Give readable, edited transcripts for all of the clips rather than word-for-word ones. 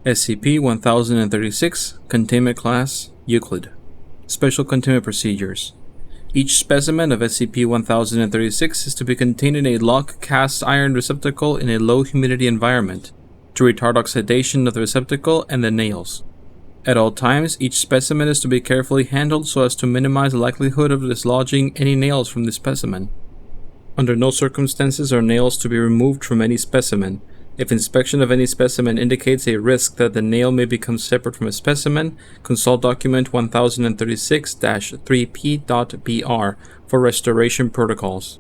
SCP-1036 Containment Class Euclid. Special Containment Procedures. Each specimen of SCP-1036 is to be contained in a locked cast iron receptacle in a low humidity environment to retard oxidation of the receptacle and the nails. At all times, each specimen is to be carefully handled so as to minimize the likelihood of dislodging any nails from the specimen. Under no circumstances are nails to be removed from any specimen. If inspection of any specimen indicates a risk that the nail may become separate from a specimen, consult document 1036-3P.BR for restoration protocols.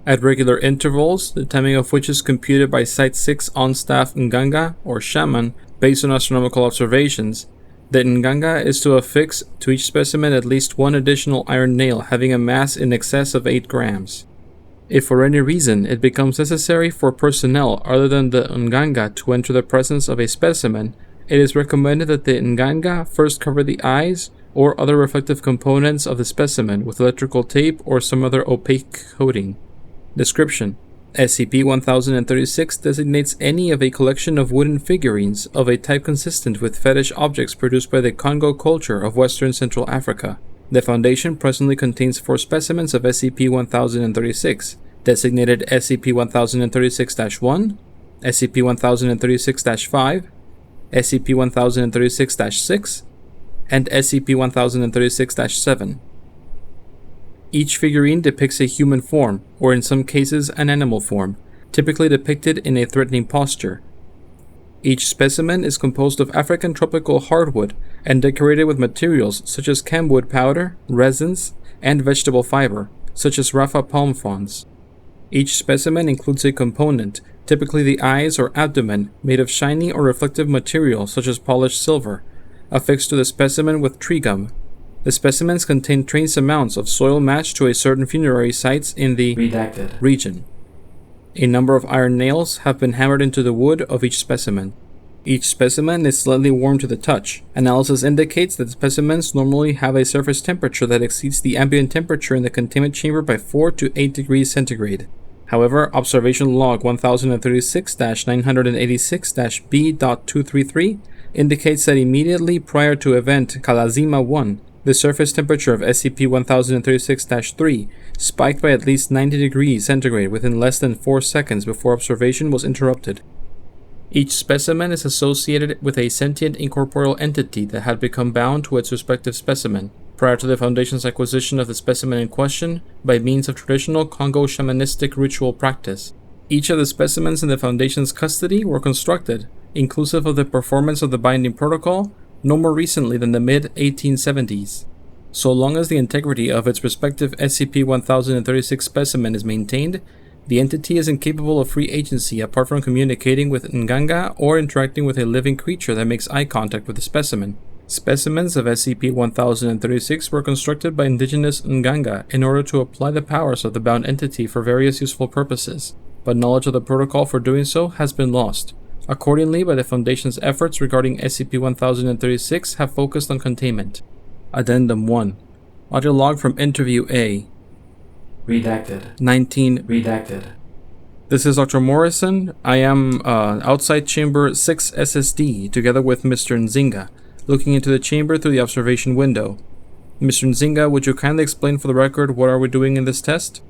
At regular intervals, the timing of which is computed by Site-6 on-staff Nganga or shaman based on astronomical observations, the Nganga is to affix to each specimen at least one additional iron nail having a mass in excess of 8 grams. If for any reason it becomes necessary for personnel other than the Nganga to enter the presence of a specimen, it is recommended that the Nganga first cover the eyes or other reflective components of the specimen with electrical tape or some other opaque coating. Description: SCP-1036 designates any of a collection of wooden figurines of a type consistent with fetish objects produced by the Congo culture of Western Central Africa. The Foundation presently contains 4 specimens of SCP-1036, designated SCP-1036-1, SCP-1036-5, SCP-1036-6, and SCP-1036-7. Each figurine depicts a human form, or in some cases an animal form, typically depicted in a threatening posture. Each specimen is composed of African tropical hardwood and decorated with materials such as camwood powder, resins, and vegetable fiber, such as Rafa palm fronds. Each specimen includes a component, typically the eyes or abdomen, made of shiny or reflective material such as polished silver, affixed to the specimen with tree gum. The specimens contain trace amounts of soil matched to a certain funerary sites in the redacted region. A number of iron nails have been hammered into the wood of each specimen. Each specimen is slightly warm to the touch. Analysis indicates that specimens normally have a surface temperature that exceeds the ambient temperature in the containment chamber by 4 to 8 degrees centigrade. However, observation log 1036-986-B.233 indicates that immediately prior to event Kalazima-1, the surface temperature of SCP-1036-3 spiked by at least 90 degrees centigrade within less than 4 seconds before observation was interrupted. Each specimen is associated with a sentient incorporeal entity that had become bound to its respective specimen prior to the Foundation's acquisition of the specimen in question by means of traditional Congo shamanistic ritual practice. Each of the specimens in the Foundation's custody were constructed, inclusive of the performance of the binding protocol, no more recently than the mid-1870s. So long as the integrity of its respective SCP-1036 specimen is maintained, the entity is incapable of free agency apart from communicating with Nganga or interacting with a living creature that makes eye contact with the specimen. Specimens of SCP-1036 were constructed by indigenous Nganga in order to apply the powers of the bound entity for various useful purposes, but knowledge of the protocol for doing so has been lost. Accordingly, by the Foundation's efforts regarding SCP-1036 have focused on containment. Addendum 1. Audio log from Interview A. Redacted. 19. Redacted. This is Dr. Morrison. I am outside Chamber 6 SSD together with Mr. Nzinga, looking into the chamber through the observation window. Mr. Nzinga, would you kindly explain for the record what are we doing in this test?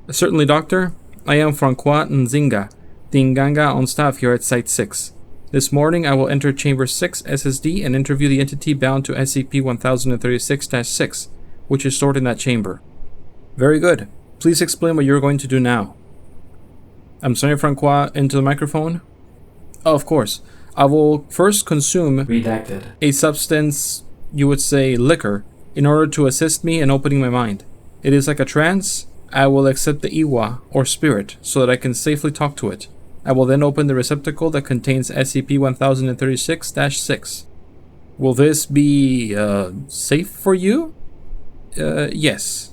Certainly, Doctor. I am Francois Nzinga, the Nganga on staff here at Site-6. This morning I will enter Chamber 6 SSD and interview the entity bound to SCP-1036-6, which is stored in that chamber. Very good. Please explain what you're going to do now. I'm sorry, Francois, into the microphone? Oh, of course. I will first consume Redacted. a substance, you would say liquor, in order to assist me in opening my mind. It is like a trance. I will accept the Iwa, or spirit, so that I can safely talk to it. I will then open the receptacle that contains SCP-1036-6. Will this be, safe for you? Yes.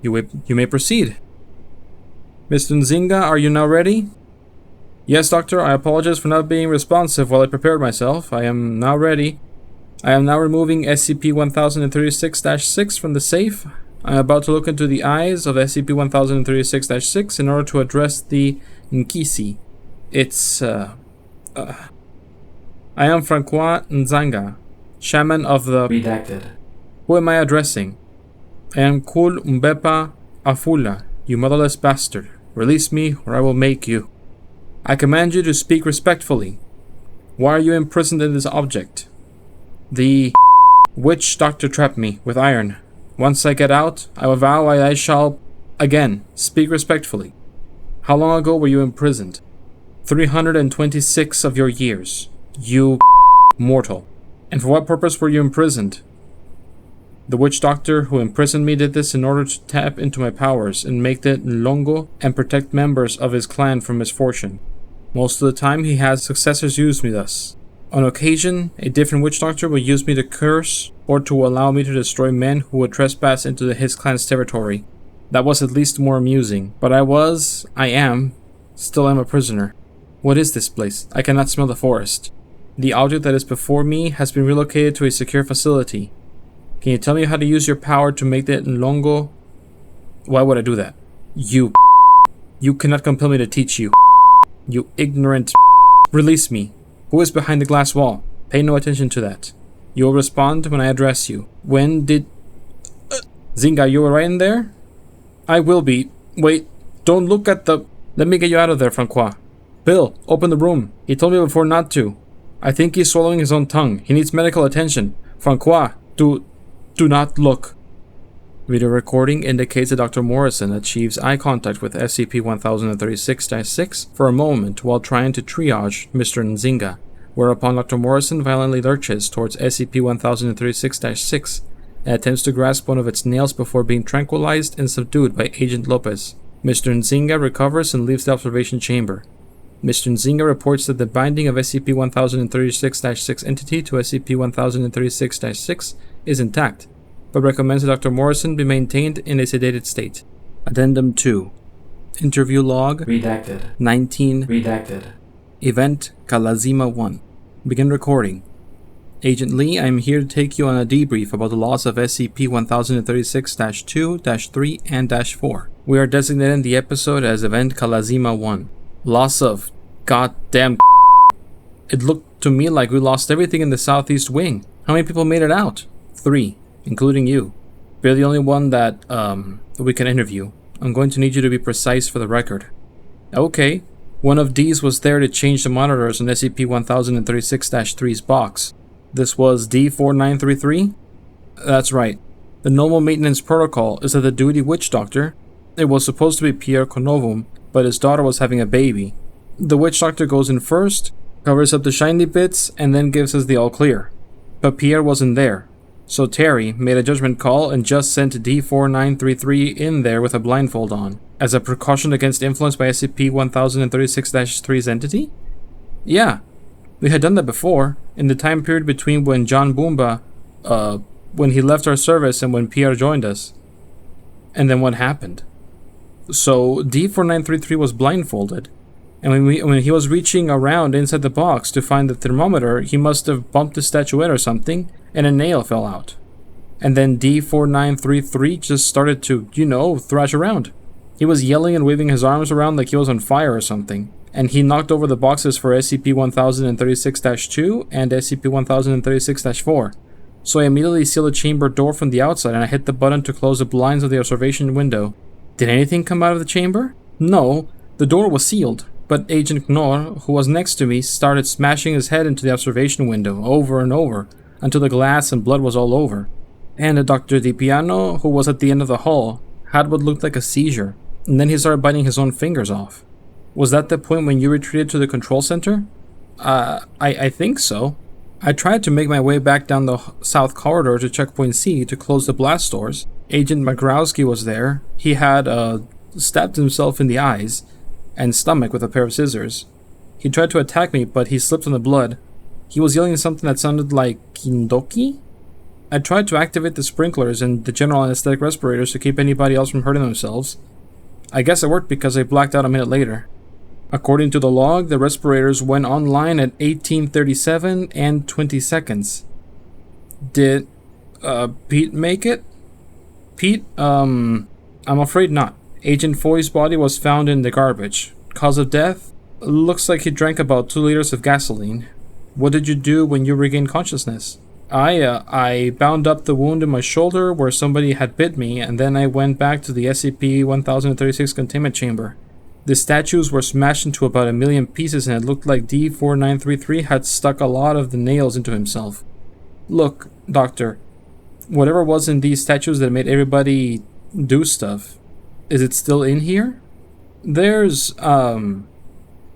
You may proceed. Mr. Nzinga, are you now ready? Yes, Doctor, I apologize for not being responsive while I prepared myself. I am now ready. I am now removing SCP-1036-6 from the safe. I am about to look into the eyes of SCP-1036-6 in order to address the Nkisi. It's, I am Francois Nzanga, shaman of the... Redacted. Who am I addressing? I am Kul Mbepa Afula, you motherless bastard. Release me, or I will make you. I command you to speak respectfully. Why are you imprisoned in this object? The witch doctor trapped me with iron. Once I get out, I will vow I shall, again, speak respectfully. How long ago were you imprisoned? 326 of your years, you mortal. And for what purpose were you imprisoned? The witch doctor who imprisoned me did this in order to tap into my powers and make the Nlongo and protect members of his clan from misfortune. Most of the time he has successors use me thus. On occasion, a different witch doctor will use me to curse or to allow me to destroy men who would trespass into his clan's territory. That was at least more amusing, but still am a prisoner. What is this place? I cannot smell the forest. The object that is before me has been relocated to a secure facility. Can you tell me how to use your power to make the Nlongo? Why would I do that? You cannot compel me to teach you. You ignorant. Release me. Who is behind the glass wall? Pay no attention to that. You will respond when I address you. When did... Zinga, you were right in there? I will be. Wait, don't look at the... Let me get you out of there, Francois. Bill, open the room. He told me before not to. I think he's swallowing his own tongue. He needs medical attention. Francois, do not look. Video recording indicates that Dr. Morrison achieves eye contact with SCP-1036-6 for a moment while trying to triage Mr. Nzinga, whereupon Dr. Morrison violently lurches towards SCP-1036-6 and attempts to grasp one of its nails before being tranquilized and subdued by Agent Lopez. Mr. Nzinga recovers and leaves the observation chamber. Mr. Nzinga reports that the binding of SCP-1036-6 entity to SCP-1036-6 is intact, but recommends that Dr. Morrison be maintained in a sedated state. Addendum 2. Interview Log Redacted. 19. Redacted. Event Kalazima 1. Begin recording. Agent Lee, I am here to take you on a debrief about the loss of SCP-1036-2, -3, and -4. We are designating the episode as Event Kalazima 1. Loss of goddamn. It looked to me like we lost everything in the southeast wing. How many people made it out? 3, including you. You're the only one that we can interview. I'm going to need you to be precise for the record. Okay. One of D's was there to change the monitors on SCP-1036-3's box. This was D4933? That's right. The normal maintenance protocol is that the duty witch doctor, it was supposed to be Pierre Konovum, but his daughter was having a baby. The witch doctor goes in first, covers up the shiny bits, and then gives us the all clear. But Pierre wasn't there, so Terry made a judgment call and just sent D4933 in there with a blindfold on, as a precaution against influence by SCP-1036-3's entity? Yeah, we had done that before, in the time period between when John Boomba, when he left our service and when Pierre joined us. And then what happened? So D4933 was blindfolded, and when he was reaching around inside the box to find the thermometer, he must have bumped the statuette or something, and a nail fell out. And then D4933 just started to, thrash around. He was yelling and waving his arms around like he was on fire or something, and he knocked over the boxes for SCP-1036-2 and SCP-1036-4. So I immediately sealed the chamber door from the outside and I hit the button to close the blinds of the observation window. Did anything come out of the chamber? No, the door was sealed, but Agent Knorr, who was next to me, started smashing his head into the observation window over and over until the glass and blood was all over. And Dr. DiPiano, who was at the end of the hall, had what looked like a seizure, and then he started biting his own fingers off. Was that the point when you retreated to the control center? I think so. I tried to make my way back down the south corridor to checkpoint C to close the blast doors. Agent Magrowski was there. He had stabbed himself in the eyes and stomach with a pair of scissors. He tried to attack me, but he slipped on the blood. He was yelling something that sounded like Kindoki? I tried to activate the sprinklers and the general anesthetic respirators to keep anybody else from hurting themselves. I guess it worked because I blacked out a minute later. According to the log, the respirators went online at 18:37 and 20 seconds. Did Pete make it? Pete, I'm afraid not. Agent Foy's body was found in the garbage. Cause of death? Looks like he drank about 2 liters of gasoline. What did you do when you regained consciousness? I bound up the wound in my shoulder where somebody had bit me, and then I went back to the SCP-1036 containment chamber. The statues were smashed into about 1 million pieces, and it looked like D4933 had stuck a lot of the nails into himself. Look, Doctor, whatever was in these statues that made everybody do stuff, is it still in here? There's no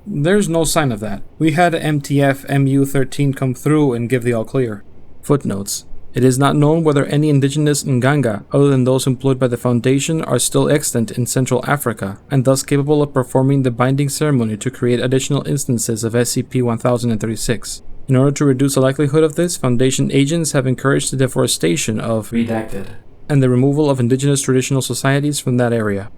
sign of that. We had MTF MU-13 come through and give the all clear. Footnotes. It is not known whether any indigenous Nganga, other than those employed by the Foundation, are still extant in Central Africa, and thus capable of performing the binding ceremony to create additional instances of SCP-1036. In order to reduce the likelihood of this, Foundation agents have encouraged the deforestation of Redacted. and the removal of indigenous traditional societies from that area.